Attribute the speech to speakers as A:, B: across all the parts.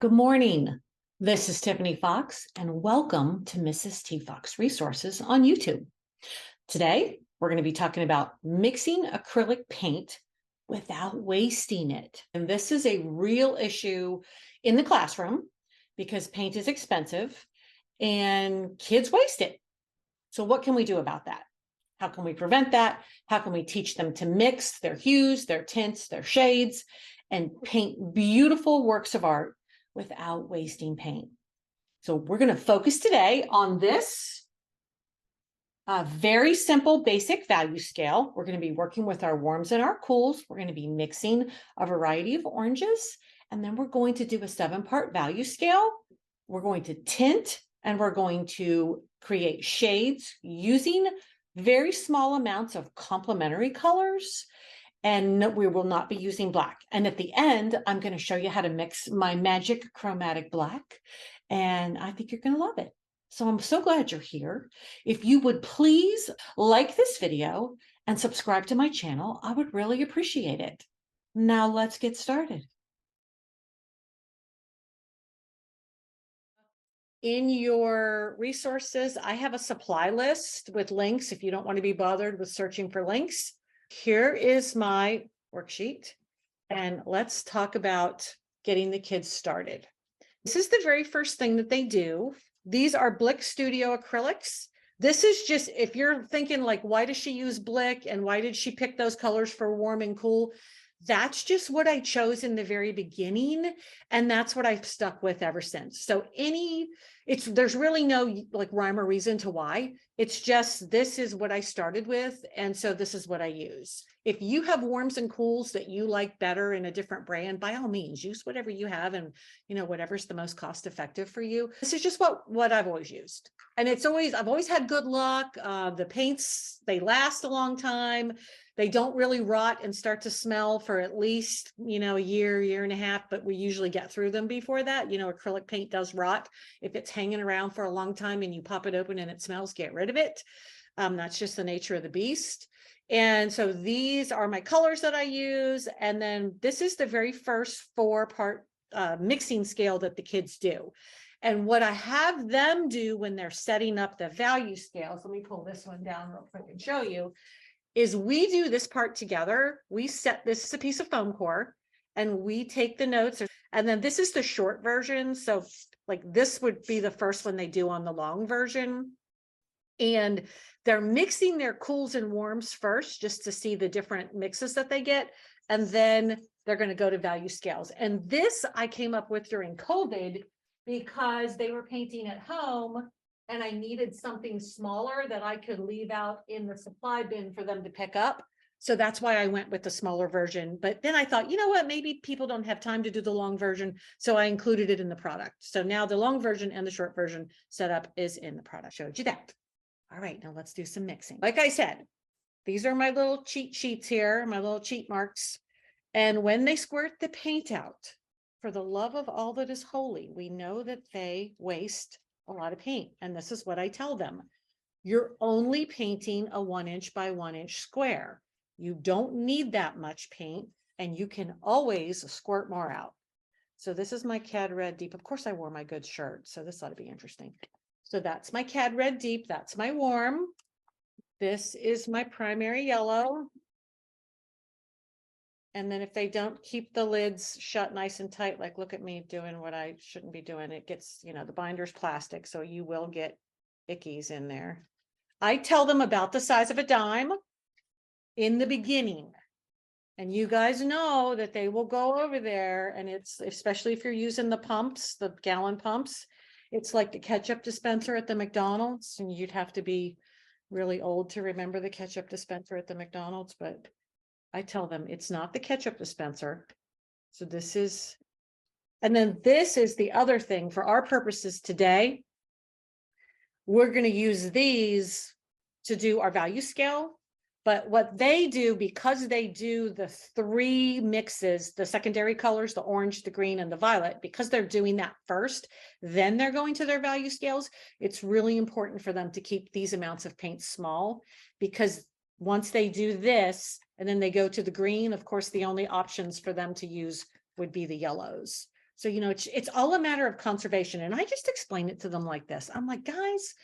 A: Good morning. This is Tiffany Fox, and welcome to Mrs. T. Fox Resources on YouTube. Today, we're going to be talking about mixing acrylic paint without wasting it. And this is a real issue in the classroom because paint is expensive and kids waste it. So what can we do about that? How can we prevent that? How can we teach them to mix their hues, their tints, their shades, and paint beautiful works of art without wasting paint? So we're going to focus today on this very simple basic value scale. We're going to be working with our warms and our cools. We're going to be mixing a variety of oranges, and then we're going to do a 7-part value scale. We're going to tint, and we're going to create shades using very small amounts of complementary colors. And we will not be using black. And at the end, I'm going to show you how to mix my magic chromatic black. And I think you're going to love it. So I'm so glad you're here. If you would please like this video and subscribe to my channel, I would really appreciate it. Now let's get started. In your resources, I have a supply list with links if you don't want to be bothered with searching for links. Here is my worksheet, and let's talk about getting the kids started. This is the very first thing that they do. These are Blick Studio acrylics. This is just, if you're thinking like, why does she use Blick and why did she pick those colors for warm and cool? That's just what I chose in the very beginning, and that's what I've stuck with ever since. So there's really no like rhyme or reason to why. It's just, this is what I started with, and so this is what I use. If you have warms and cools that you like better in a different brand, by all means, use whatever you have, and whatever's the most cost effective for you. This is just what I've always used, and I've always had good luck. The paints, they last a long time. They don't really rot and start to smell for at least, a year and a half, but we usually get through them before that. Acrylic paint does rot. If it's hanging around for a long time and you pop it open and it smells, get rid of it. That's just the nature of the beast. And so these are my colors that I use. And then this is the very first 4-part mixing scale that the kids do. And what I have them do when they're setting up the value scales, let me pull this one down real quick and show you, is we do this part together. This is a piece of foam core, and we take the notes, and then this is the short version. So like this would be the first one they do on the long version. And they're mixing their cools and warms first, just to see the different mixes that they get. And then they're going to go to value scales. And this I came up with during COVID because they were painting at home, and I needed something smaller that I could leave out in the supply bin for them to pick up. So that's why I went with the smaller version. But then I thought, you know what, maybe people don't have time to do the long version. So I included it in the product. So now the long version and the short version setup is in the product. Showed you that. All right, now let's do some mixing. Like I said, these are my little cheat sheets here, my little cheat marks. And when they squirt the paint out, for the love of all that is holy, we know that they waste a lot of paint. And this is what I tell them. You're only painting a 1-inch by 1-inch square. You don't need that much paint, and you can always squirt more out. So this is my Cad Red Deep. Of course, I wore my good shirt, so this ought to be interesting. So that's my Cad Red Deep. That's my warm. This is my primary yellow. And then if they don't keep the lids shut nice and tight, like look at me doing what I shouldn't be doing, it gets, the binder's plastic, so you will get ickies in there. I tell them about the size of a dime in the beginning. And you guys know that they will go over there, and it's, especially if you're using the pumps, the gallon pumps, it's like the ketchup dispenser at the McDonald's, and you'd have to be really old to remember the ketchup dispenser at the McDonald's, but I tell them it's not the ketchup dispenser. So this is, and then this is the other thing for our purposes today. We're going to use these to do our value scale. But what they do, because they do the 3 mixes, the secondary colors, the orange, the green, and the violet, because they're doing that first, then they're going to their value scales. It's really important for them to keep these amounts of paint small, because once they do this, and then they go to the green, of course, the only options for them to use would be the yellows. So, it's all a matter of conservation. And I just explain it to them like this. I'm like, guys,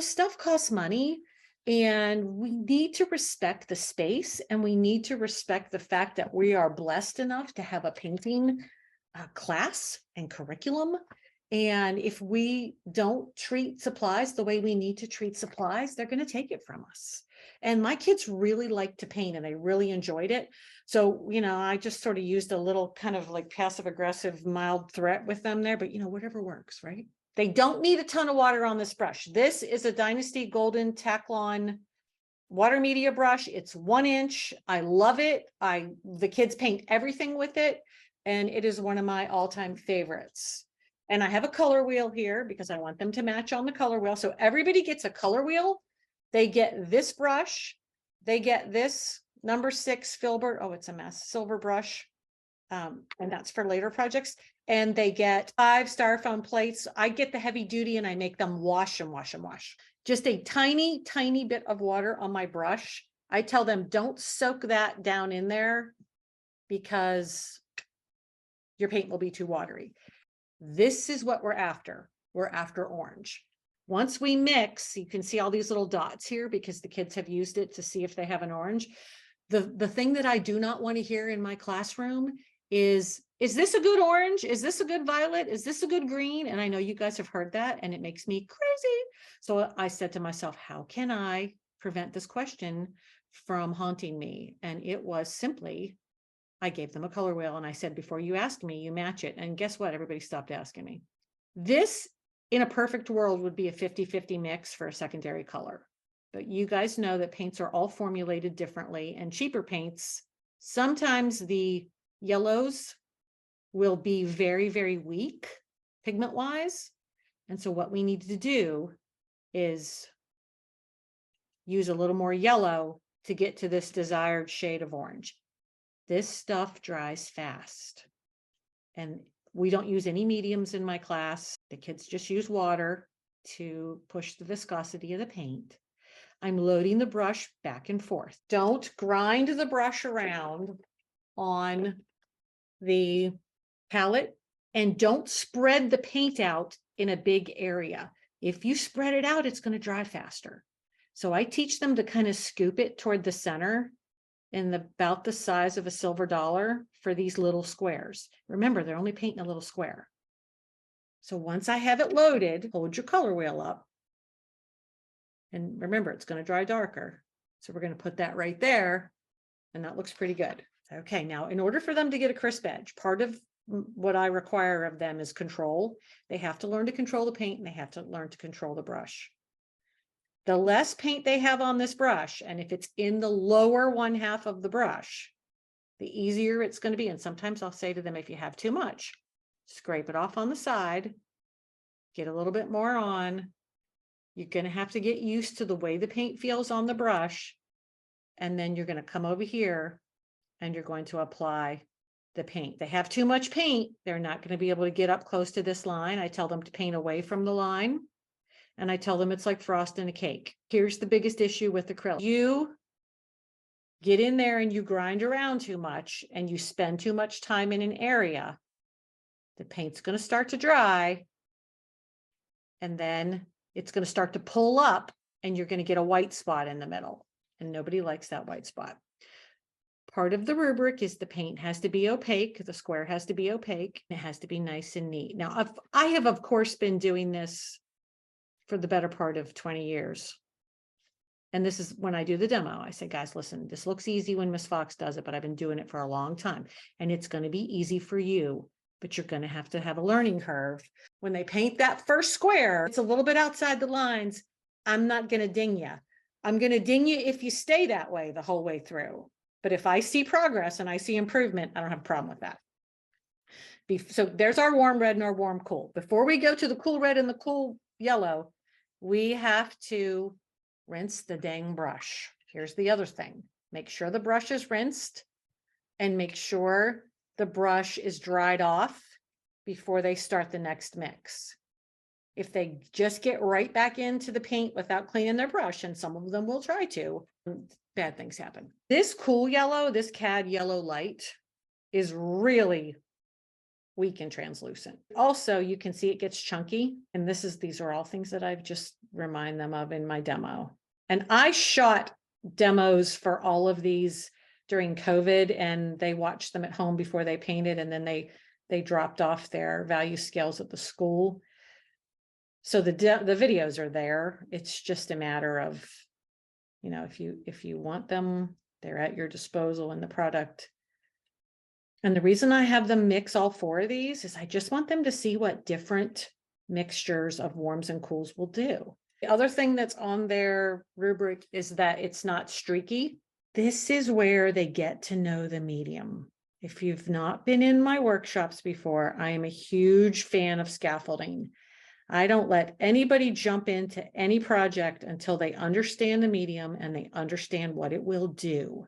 A: stuff costs money, and we need to respect the space, and we need to respect the fact that we are blessed enough to have a painting class and curriculum. And if we don't treat supplies the way we need to treat supplies, they're going to take it from us. And my kids really like to paint, and they really enjoyed it. So, I just sort of used a little kind of like passive aggressive, mild threat with them there, but whatever works, right? They don't need a ton of water on this brush. This is a Dynasty Golden Taklon water media brush. It's 1 inch. I love it. The kids paint everything with it, and it is one of my all-time favorites. And I have a color wheel here because I want them to match on the color wheel. So everybody gets a color wheel. They get this brush. They get this number 6 filbert. Oh, it's a mess. Silver brush. And that's for later projects. And they get 5 styrofoam plates. I get the heavy duty, and I make them wash and wash and wash. Just a tiny, tiny bit of water on my brush. I tell them, don't soak that down in there because your paint will be too watery. This is what we're after. We're after orange. Once we mix, you can see all these little dots here because the kids have used it to see if they have an orange. The thing that I do not want to hear in my classroom is this a good orange? Is this a good violet? Is this a good green? And I know you guys have heard that, and it makes me crazy. So I said to myself, how can I prevent this question from haunting me? And it was simply, I gave them a color wheel, and I said, before you ask me, you match it. And guess what? Everybody stopped asking me. This, in a perfect world, would be a 50-50 mix for a secondary color. But you guys know that paints are all formulated differently, and cheaper paints, sometimes the yellows will be very, very weak pigment wise. And so what we need to do is use a little more yellow to get to this desired shade of orange. This stuff dries fast, and we don't use any mediums in my class. The kids just use water to push the viscosity of the paint. I'm loading the brush back and forth. Don't grind the brush around on the palette, and don't spread the paint out in a big area. If you spread it out, it's going to dry faster. So I teach them to kind of scoop it toward the center in about the size of a silver dollar for these little squares. Remember, they're only painting a little square. So once I have it loaded, hold your color wheel up. And remember, it's going to dry darker. So we're going to put that right there, and that looks pretty good. Okay, now in order for them to get a crisp edge, part of what I require of them is control. They have to learn to control the paint, and they have to learn to control the brush. The less paint they have on this brush, and if it's in the lower 1/2 of the brush, the easier it's going to be. And sometimes I'll say to them, if you have too much, scrape it off on the side, get a little bit more on. You're going to have to get used to the way the paint feels on the brush. And then you're going to come over here and you're going to apply the paint. They have too much paint, they're not going to be able to get up close to this line. I tell them to paint away from the line, and I tell them it's like frosting a cake. Here's the biggest issue with acrylic. You get in there and you grind around too much, and you spend too much time in an area, the paint's going to start to dry, and then it's going to start to pull up, and you're going to get a white spot in the middle, and nobody likes that white spot. Part of the rubric is the paint has to be opaque. The square has to be opaque. It has to be nice and neat. Now, I have, of course, been doing this for the better part of 20 years. And this is when I do the demo. I say, guys, listen, this looks easy when Miss Fox does it, but I've been doing it for a long time. And it's going to be easy for you, but you're going to have a learning curve. When they paint that first square, it's a little bit outside the lines. I'm not going to ding you. I'm going to ding you if you stay that way the whole way through. But if I see progress and I see improvement, I don't have a problem with that. So there's our warm red and our warm cool. Before we go to the cool red and the cool yellow, we have to rinse the dang brush. Here's the other thing. Make sure the brush is rinsed, and make sure the brush is dried off before they start the next mix. If they just get right back into the paint without cleaning their brush, and some of them will try to, bad things happen. This cool yellow, this cad yellow light, is really weak and translucent. Also, you can see it gets chunky. And these are all things that I've just remind them of in my demo. And I shot demos for all of these during COVID, and they watched them at home before they painted, and then they dropped off their value scales at the school. So the videos are there. It's just a matter of, you know, if you want them, they're at your disposal in the product. And the reason I have them mix all 4 of these is I just want them to see what different mixtures of warms and cools will do. The other thing that's on their rubric is that it's not streaky. This is where they get to know the medium. If you've not been in my workshops before, I am a huge fan of scaffolding. I don't let anybody jump into any project until they understand the medium and they understand what it will do.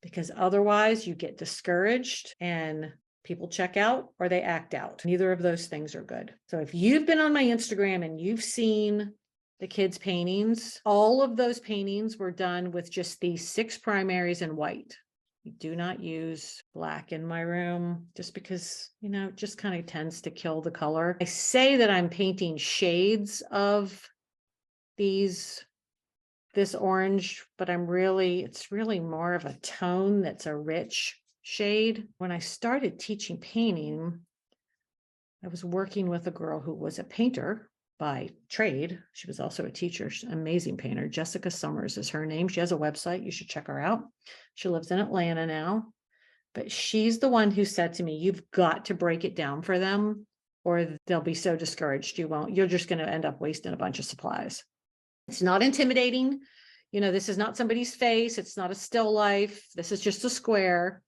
A: Because otherwise you get discouraged and people check out or they act out. Neither of those things are good. So if you've been on my Instagram and you've seen the kids' paintings, all of those paintings were done with just these 6 primaries in white. We do not use black in my room just because, you know, it just kind of tends to kill the color. I say that I'm painting shades of this orange, but it's really more of a tone that's a rich shade. When I started teaching painting, I was working with a girl who was a painter by trade. She was also a teacher. She's an amazing painter. Jessica Summers is her name. She has a website. You should check her out. She lives in Atlanta now, but she's the one who said to me, you've got to break it down for them or they'll be so discouraged. You're just going to end up wasting a bunch of supplies. It's not intimidating. You know, this is not somebody's face. It's not a still life. This is just a square.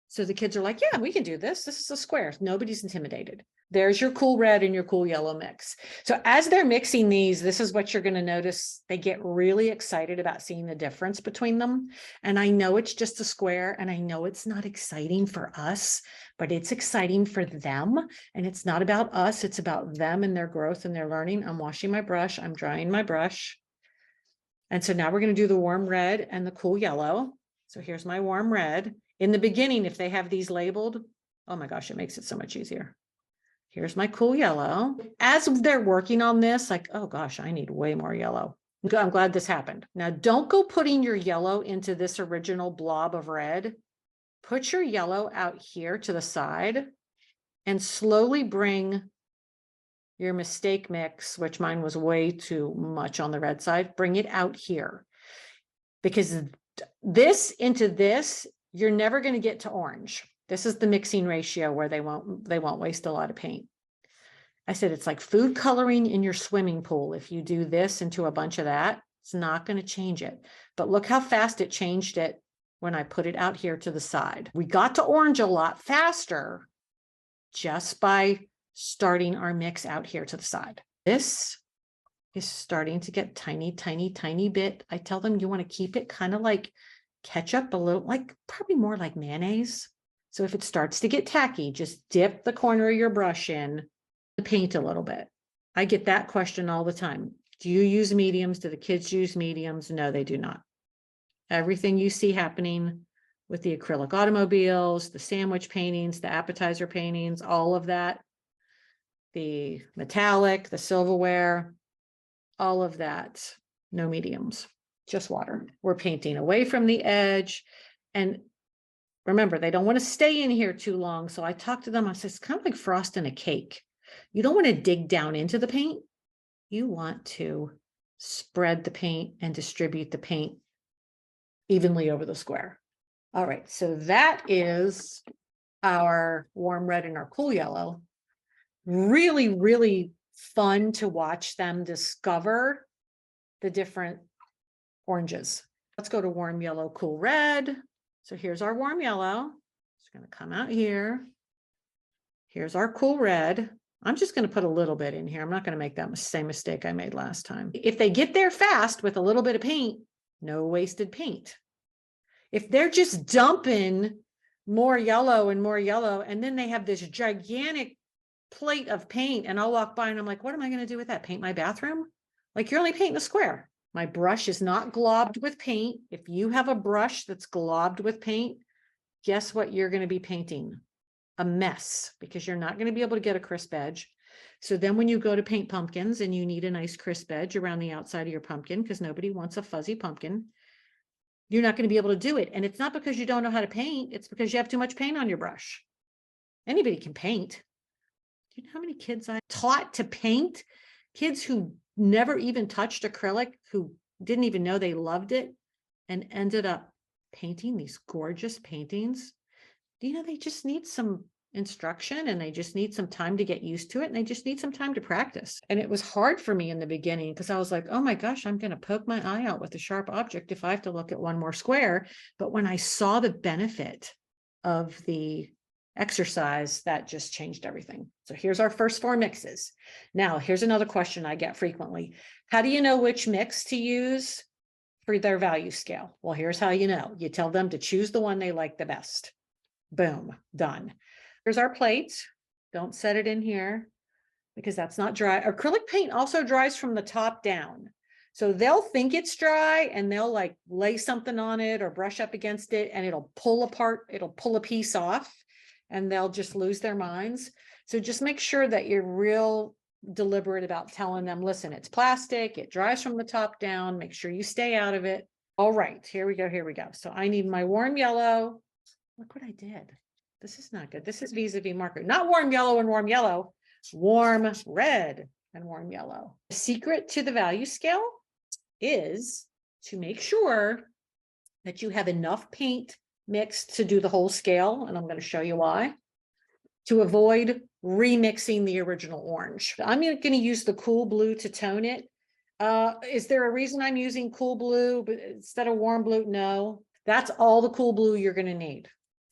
A: So the kids are like, yeah, we can do this. This is a square. Nobody's intimidated. There's your cool red and your cool yellow mix. So as they're mixing these, this is what you're going to notice. They get really excited about seeing the difference between them. And I know it's just a square and I know it's not exciting for us, but it's exciting for them. And it's not about us. It's about them and their growth and their learning. I'm washing my brush. I'm drying my brush. And so now we're going to do the warm red and the cool yellow. So here's my warm red. In the beginning, if they have these labeled, oh my gosh, it makes it so much easier. Here's my cool yellow. As they're working on this, like, oh gosh, I need way more yellow. I'm glad this happened. Now, don't go putting your yellow into this original blob of red. Put your yellow out here to the side and slowly bring your mistake mix, which mine was way too much on the red side, bring it out here. Because this into this, you're never going to get to orange. This is the mixing ratio where they won't waste a lot of paint. I said, it's like food coloring in your swimming pool. If you do this into a bunch of that, it's not going to change it. But look how fast it changed it when I put it out here to the side. We got to orange a lot faster just by starting our mix out here to the side. This is starting to get tiny, tiny, tiny bit. I tell them you want to keep it kind of like ketchup, a little like probably more like mayonnaise. So if it starts to get tacky, just dip the corner of your brush in the paint a little bit. I get that question all the time. Do you use mediums? Do the kids use mediums? No, they do not. Everything you see happening with the acrylic automobiles, the sandwich paintings, the appetizer paintings, all of that, the metallic, the silverware, all of that, no mediums, just water. We're painting away from the edge. And remember, they don't want to stay in here too long. So I talked to them. I said, it's kind of like frosting a cake. You don't want to dig down into the paint. You want to spread the paint and distribute the paint evenly over the square. All right. So that is our warm red and our cool yellow. Really, really fun to watch them discover the different oranges. Let's go to warm yellow, cool red. So here's our warm yellow. It's going to come out here. Here's our cool red. I'm just going to put a little bit in here. I'm not going to make that same mistake I made last time. If they get there fast with a little bit of paint, no wasted paint. If they're just dumping more yellow, and then they have this gigantic plate of paint, and I'll walk by and I'm like, what am I going to do with that? Paint my bathroom? Like, you're only painting a square. My brush is not globbed with paint. If you have a brush that's globbed with paint, guess what you're going to be painting? a mess because you're not going to be able to get a crisp edge. So then when you go to paint pumpkins and you need a nice crisp edge around the outside of your pumpkin, because nobody wants a fuzzy pumpkin, you're not going to be able to do it. And it's not because you don't know how to paint. It's because you have too much paint on your brush. Anybody can paint. Do you know how many kids I taught to paint? Kids who never even touched acrylic, who didn't even know they loved it, and ended up painting these gorgeous paintings. You know, they just need some instruction and they just need some time to get used to it. And they just need some time to practice. And it was hard for me in the beginning because I was like, oh my gosh, I'm going to poke my eye out with a sharp object if I have to look at one more square. But when I saw the benefit of the exercise, that just changed everything. So here's our first 4 mixes. Now, here's another question I get frequently. How do you know which mix to use for their value scale? Well, here's how you know. You tell them to choose the one they like the best. Boom, done. Here's our plate. Don't set it in here because that's not dry. Acrylic paint also dries from the top down. So they'll think it's dry and they'll like lay something on it or brush up against it and it'll pull apart, it'll pull a piece off and they'll just lose their minds. So just make sure that you're real deliberate about telling them, listen, it's plastic, it dries from the top down, make sure you stay out of it. All right, here we go, here we go. So I need my warm yellow. Look what I did. This is not good. This is vis-a-vis marker, not warm yellow and warm yellow, warm red and warm yellow. The secret to the value scale is to make sure that you have enough paint mixed to do the whole scale. And I'm going to show you why. To avoid remixing the original orange. I'm going to use the cool blue to tone it. Is there a reason I'm using cool blue but instead of warm blue? No, that's all the cool blue you're going to need.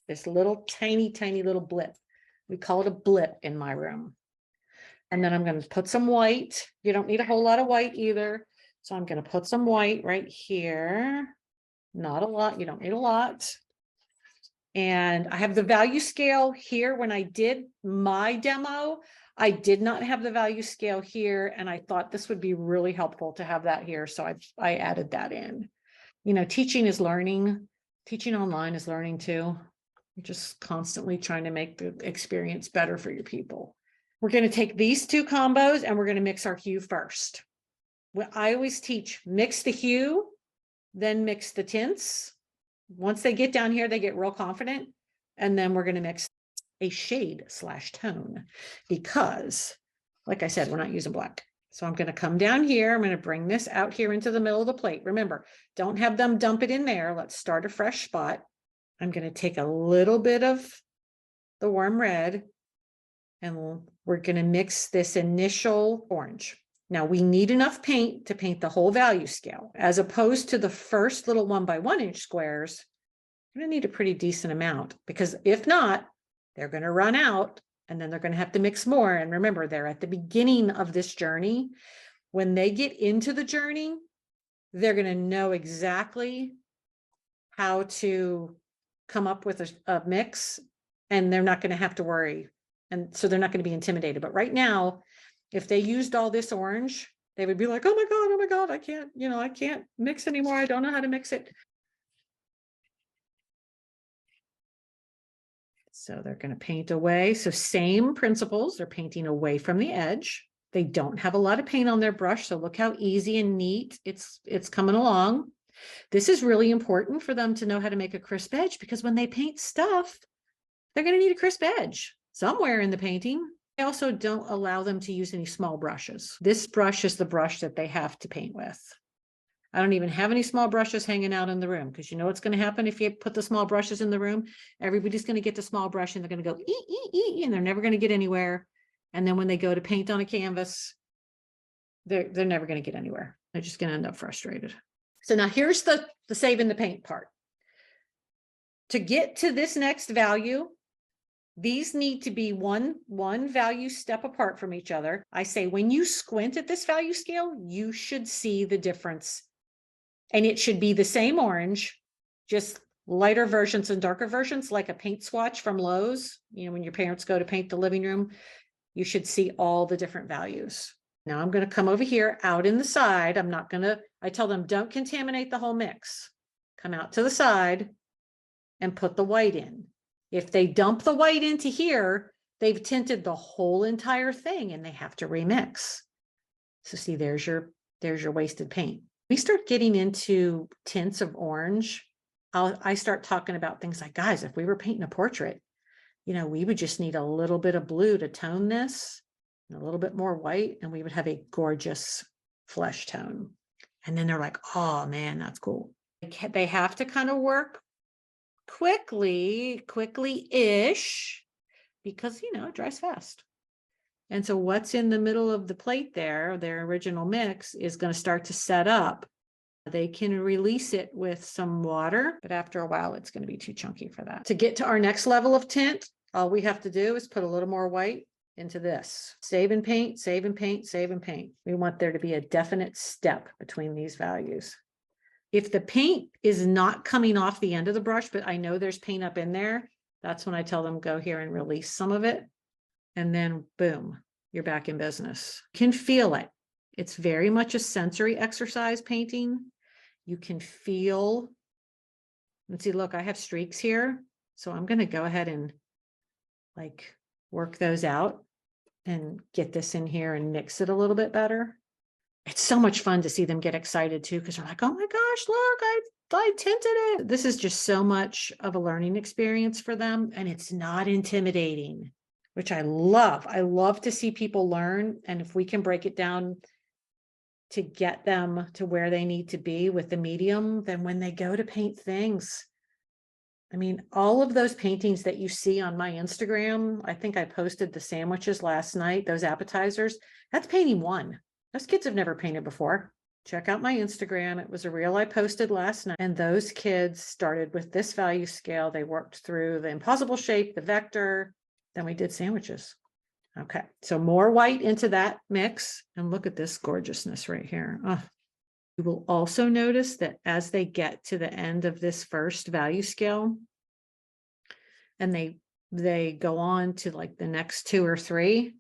A: This little tiny, tiny little blip. We call it a blip in my room. And then I'm going to put some white. You don't need a whole lot of white either. So I'm going to put some white right here. Not a lot. You don't need a lot. And I have the value scale here. When I did my demo, I did not have the value scale here. And I thought this would be really helpful to have that here. So I added that in. You know, teaching is learning. Teaching online is learning too. You're just constantly trying to make the experience better for your people. We're going to take these 2 combos and we're going to mix our hue first. I always teach mix the hue, then mix the tints. Once they get down here, they get real confident. And then we're going to mix a shade/tone because, like I said, we're not using black. So I'm going to come down here. I'm going to bring this out here into the middle of the plate. Remember, don't have them dump it in there. Let's start a fresh spot. I'm going to take a little bit of the warm red and we're going to mix this initial orange. Now we need enough paint to paint the whole value scale, as opposed to the first little 1x1 inch squares. You're going to need a pretty decent amount because if not, they're going to run out and then they're going to have to mix more. And remember, they're at the beginning of this journey. When they get into the journey, they're going to know exactly how to come up with a mix and they're not going to have to worry. And so they're not going to be intimidated. But right now, if they used all this orange, they would be like, oh my God, I can't, I can't mix anymore. I don't know how to mix it. So they're going to paint away. So same principles. They're painting away from the edge. They don't have a lot of paint on their brush. So look how easy and neat it's coming along. This is really important for them to know how to make a crisp edge because when they paint stuff, they're going to need a crisp edge somewhere in the painting. I also don't allow them to use any small brushes. This brush is the brush that they have to paint with. I don't even have any small brushes hanging out in the room because you know what's going to happen if you put the small brushes in the room? Everybody's going to get the small brush and they're going to go and they're never going to get anywhere. And then when they go to paint on a canvas, they're never going to get anywhere. They're just going to end up frustrated. So now here's the saving the paint part. To get to this next value, these need to be one value step apart from each other. I say when you squint at this value scale, you should see the difference. And it should be the same orange, just lighter versions and darker versions, like a paint swatch from Lowe's. When your parents go to paint the living room, you should see all the different values. Now I'm going to come over here out in the side. I tell them, don't contaminate the whole mix. Come out to the side and put the white in. If they dump the white into here, they've tinted the whole entire thing and they have to remix. So see, there's your wasted paint. We start getting into tints of orange. I start talking about things like, guys, if we were painting a portrait, you know, we would just need a little bit of blue to tone this, and a little bit more white, and we would have a gorgeous flesh tone. And then they're like, oh man, that's cool. They have to kind of work quickly-ish, because, you know, it dries fast. And so what's in the middle of the plate there, their original mix, is going to start to set up. They can release it with some water, but after a while, it's going to be too chunky for that. To get to our next level of tint, all we have to do is put a little more white into this. Save and paint, save and paint, save and paint. We want there to be a definite step between these values. If the paint is not coming off the end of the brush, but I know there's paint up in there, that's when I tell them go here and release some of it. And then boom, you're back in business. You can feel it. It's very much a sensory exercise painting. You can feel, and see, look, I have streaks here. So I'm going to go ahead and like work those out and get this in here and mix it a little bit better. It's so much fun to see them get excited too, because they're like, oh my gosh, look, I tinted it. This is just so much of a learning experience for them. And it's not intimidating, which I love. I love to see people learn. And if we can break it down to get them to where they need to be with the medium, then when they go to paint things, I mean, all of those paintings that you see on my Instagram, I think I posted the sandwiches last night, those appetizers, that's painting one. Those kids have never painted before. Check out my Instagram. It was a reel I posted last night. And those kids started with this value scale. They worked through the impossible shape, the vector, then we did sandwiches. Okay, so more white into that mix. And look at this gorgeousness right here. Oh. You will also notice that as they get to the end of this first value scale, and they go on to like the next 2 or 3,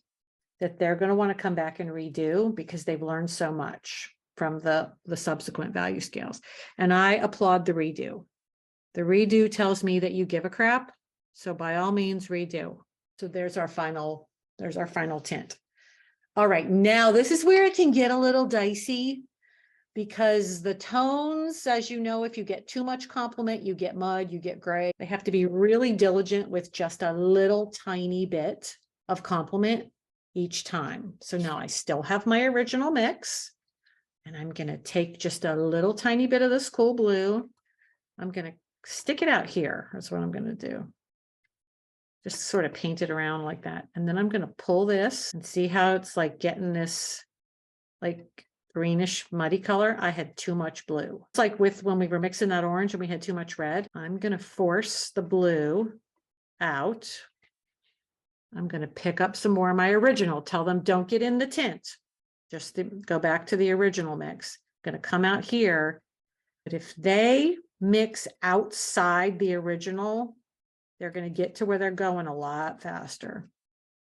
A: that they're going to want to come back and redo because they've learned so much from the subsequent value scales. And I applaud the redo. The redo tells me that you give a crap. So by all means, redo. So there's our final tint. All right, now this is where it can get a little dicey, because the tones, as you know, if you get too much complement, you get mud, you get gray. They have to be really diligent with just a little tiny bit of complement each time. So now I still have my original mix, and I'm going to take just a little tiny bit of this cool blue. I'm going to stick it out here. That's what I'm going to do. Just sort of paint it around like that. And then I'm going to pull this and see how it's like getting this like greenish muddy color. I had too much blue. It's like with when we were mixing that orange and we had too much red. I'm going to force the blue out. I'm going to pick up some more of my original. Tell them don't get in the tint. Just to go back to the original mix. I'm going to come out here. But if they mix outside the original, they're going to get to where they're going a lot faster.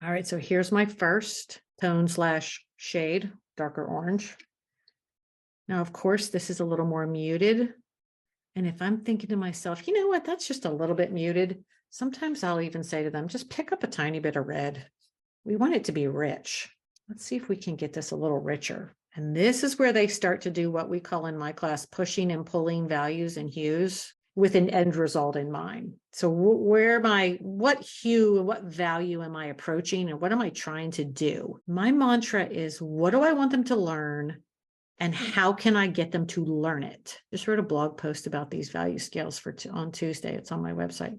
A: All right, so here's my first tone / shade, darker orange. Now, of course, this is a little more muted. And if I'm thinking to myself, you know what, that's just a little bit muted. Sometimes I'll even say to them, just pick up a tiny bit of red. We want it to be rich. Let's see if we can get this a little richer. And this is where they start to do what we call in my class, pushing and pulling values and hues with an end result in mind. So what hue, what value am I approaching, and what am I trying to do? My mantra is, what do I want them to learn? And how can I get them to learn it? Just wrote a blog post about these value scales on Tuesday. It's on my website.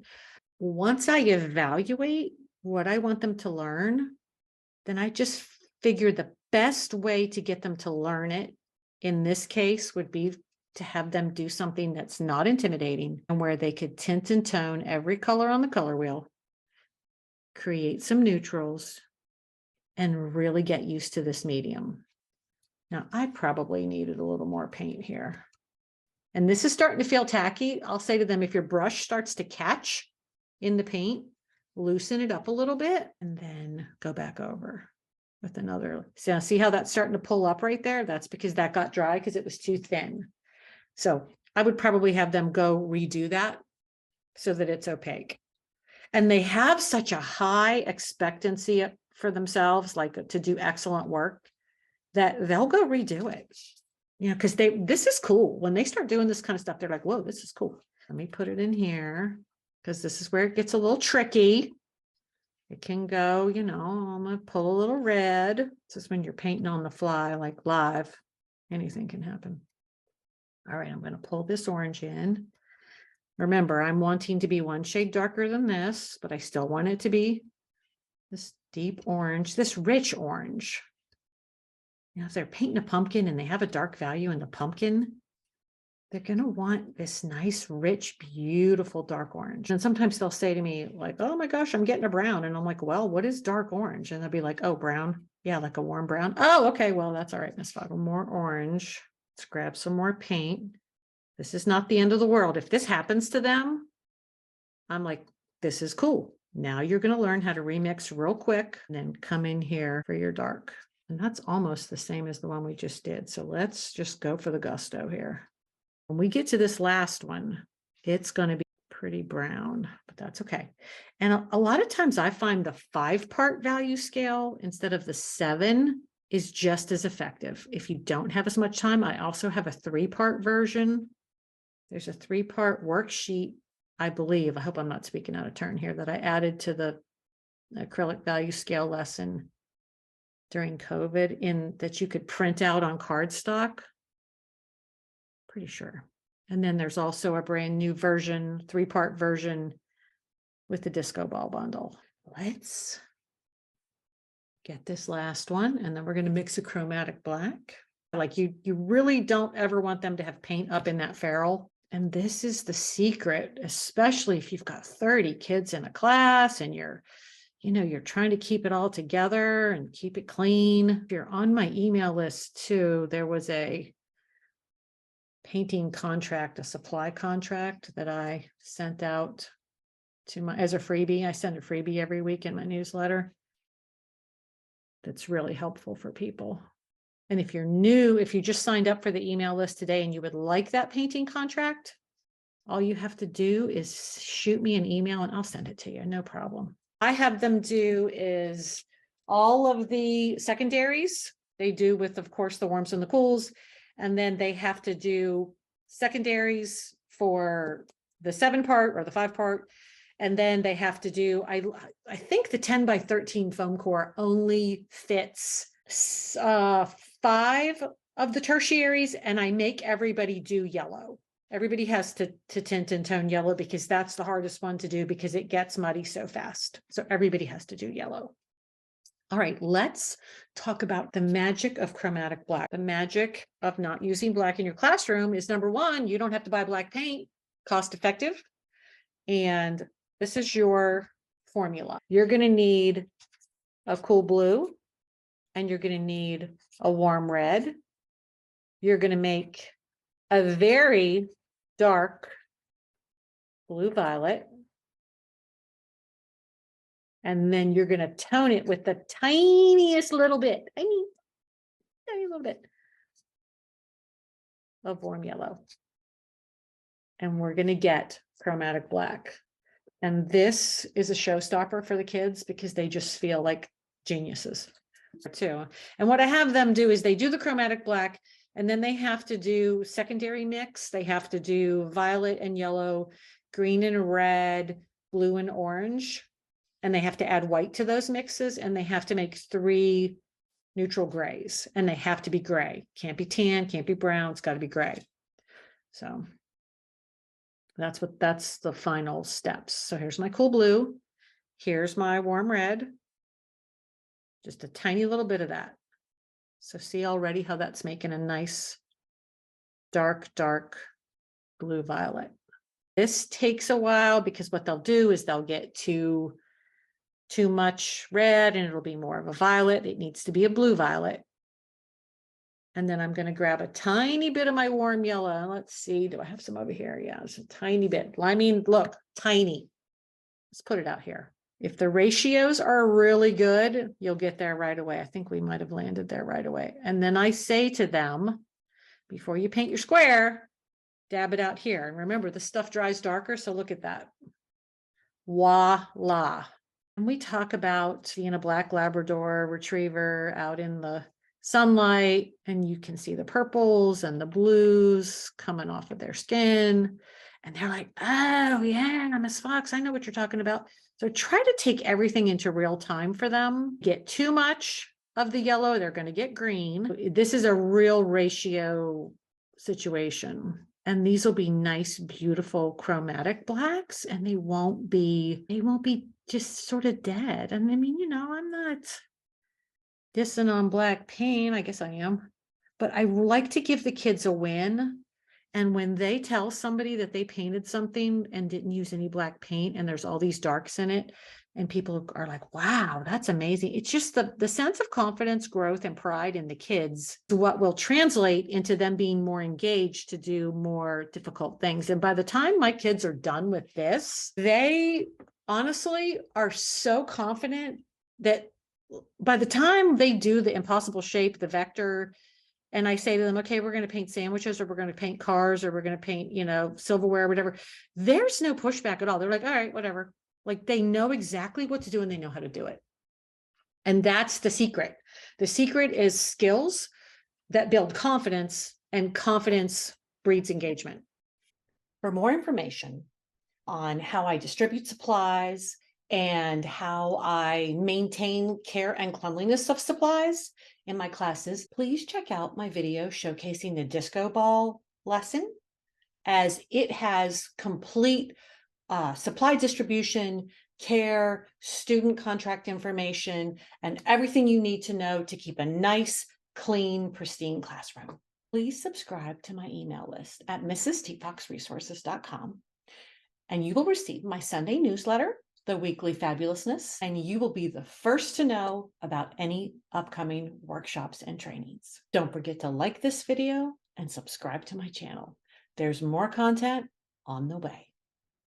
A: Once I evaluate what I want them to learn, then I just figure the best way to get them to learn it in this case would be to have them do something that's not intimidating and where they could tint and tone every color on the color wheel, create some neutrals, and really get used to this medium. Now, I probably needed a little more paint here. And this is starting to feel tacky. I'll say to them, if your brush starts to catch in the paint, loosen it up a little bit and then go back over with another. So see how that's starting to pull up right there? That's because that got dry because it was too thin. So I would probably have them go redo that so that it's opaque. And they have such a high expectancy for themselves, like to do excellent work, that they'll go redo it. You know, because this is cool. When they start doing this kind of stuff, they're like, whoa, this is cool. Let me put it in here, because this is where it gets a little tricky. It can go, you know, I'm going to pull a little red. This is when you're painting on the fly, like live. Anything can happen. All right, I'm going to pull this orange in. Remember, I'm wanting to be one shade darker than this, but I still want it to be this deep orange, this rich orange. You know, if they're painting a pumpkin and they have a dark value in the pumpkin, they're going to want this nice, rich, beautiful dark orange. And sometimes they'll say to me like, oh my gosh, I'm getting a brown. And I'm like, well, what is dark orange? And they'll be like, oh, brown. Yeah, like a warm brown. Oh, okay. Well, that's all right, Miss Fogel. More orange. Let's grab some more paint. This is not the end of the world. If this happens to them, I'm like, this is cool. Now you're going to learn how to remix real quick and then come in here for your dark. And that's almost the same as the one we just did. So let's just go for the gusto here. When we get to this last one, it's going to be pretty brown, but that's okay. And a lot of times I find the 5-part value scale instead of the 7 is just as effective. If you don't have as much time, I also have a 3-part version. There's a 3-part worksheet, I believe. I hope I'm not speaking out of turn here, that I added to the acrylic value scale lesson during COVID, in that you could print out on cardstock. Pretty sure. And then there's also a brand new version, 3-part version with the disco ball bundle. Let's get this last one, and then we're going to mix a chromatic black. Like you really don't ever want them to have paint up in that ferrule. And this is the secret, especially if you've got 30 kids in a class and you're trying to keep it all together and keep it clean. If you're on my email list too, there was a painting contract, a supply contract that I sent out to as a freebie. I send a freebie every week in my newsletter. That's really helpful for people. And if you're new, if you just signed up for the email list today and you would like that painting contract, all you have to do is shoot me an email and I'll send it to you. No problem. I have them do is all of the secondaries. They do with, of course, the warms and the cools. And then they have to do secondaries for the 7-part or the 5-part. And then they have to do, I think the 10 by 13 foam core only fits 5 of the tertiaries, and I make everybody do yellow. Everybody has to tint and tone yellow because that's the hardest one to do because it gets muddy so fast. So everybody has to do yellow. All right, let's talk about the magic of chromatic black. The magic of not using black in your classroom is, number one, you don't have to buy black paint, cost effective. And this is your formula. You're going to need a cool blue, and you're going to need a warm red. You're going to make a very dark blue violet. And then you're going to tone it with the tiniest little bit, tiny little bit of warm yellow. And we're going to get chromatic black. And this is a showstopper for the kids because they just feel like geniuses too. And what I have them do is they do the chromatic black, and then they have to do secondary mix. They have to do violet and yellow, green and red, blue and orange. And they have to add white to those mixes, and they have to make 3 neutral grays, and they have to be gray. Can't be tan, can't be brown, it's got to be gray. So that's the final steps. So here's my cool blue. Here's my warm red. Just a tiny little bit of that. So see already how that's making a nice dark blue violet. This takes a while because what they'll do is they'll get too much red and it'll be more of a violet. It needs to be a blue violet. And then I'm going to grab a tiny bit of my warm yellow. Let's see, do I have some over here? Yeah, it's a tiny bit. I mean, look, tiny. Let's put it out here. If the ratios are really good, you'll get there right away. I think we might have landed there right away. And then I say to them, before you paint your square, dab it out here. And remember, the stuff dries darker, so look at that. Voila. And we talk about being a black Labrador retriever out in the sunlight, and you can see the purples and the blues coming off of their skin. And they're like, oh, yeah, Miss Fox, I know what you're talking about. So try to take everything into real time for them. Get too much of the yellow, they're going to get green. This is a real ratio situation. And these will be nice, beautiful chromatic blacks, and they won't be just sort of dead. And I mean, I'm not dissing on black paint. I guess I am, but I like to give the kids a win. And when they tell somebody that they painted something and didn't use any black paint and there's all these darks in it, and people are like, wow, that's amazing. It's just the sense of confidence, growth, and pride in the kids, what will translate into them being more engaged to do more difficult things. And by the time my kids are done with this, they honestly are so confident that by the time they do the impossible shape, the vector, and I say to them, okay, we're going to paint sandwiches, or we're going to paint cars, or we're going to paint, silverware, whatever. There's no pushback at all. They're like, all right, whatever. Like, they know exactly what to do and they know how to do it. And that's the secret. The secret is skills that build confidence, and confidence breeds engagement. For more information on how I distribute supplies and how I maintain care and cleanliness of supplies in my classes, please check out my video showcasing the disco ball lesson, as it has complete supply distribution, care, student contract information, and everything you need to know to keep a nice, clean, pristine classroom. Please subscribe to my email list at mrstfoxresources.com. and you will receive my Sunday newsletter, The Weekly Fabulousness, and you will be the first to know about any upcoming workshops and trainings. Don't forget to like this video and subscribe to my channel. There's more content on the way.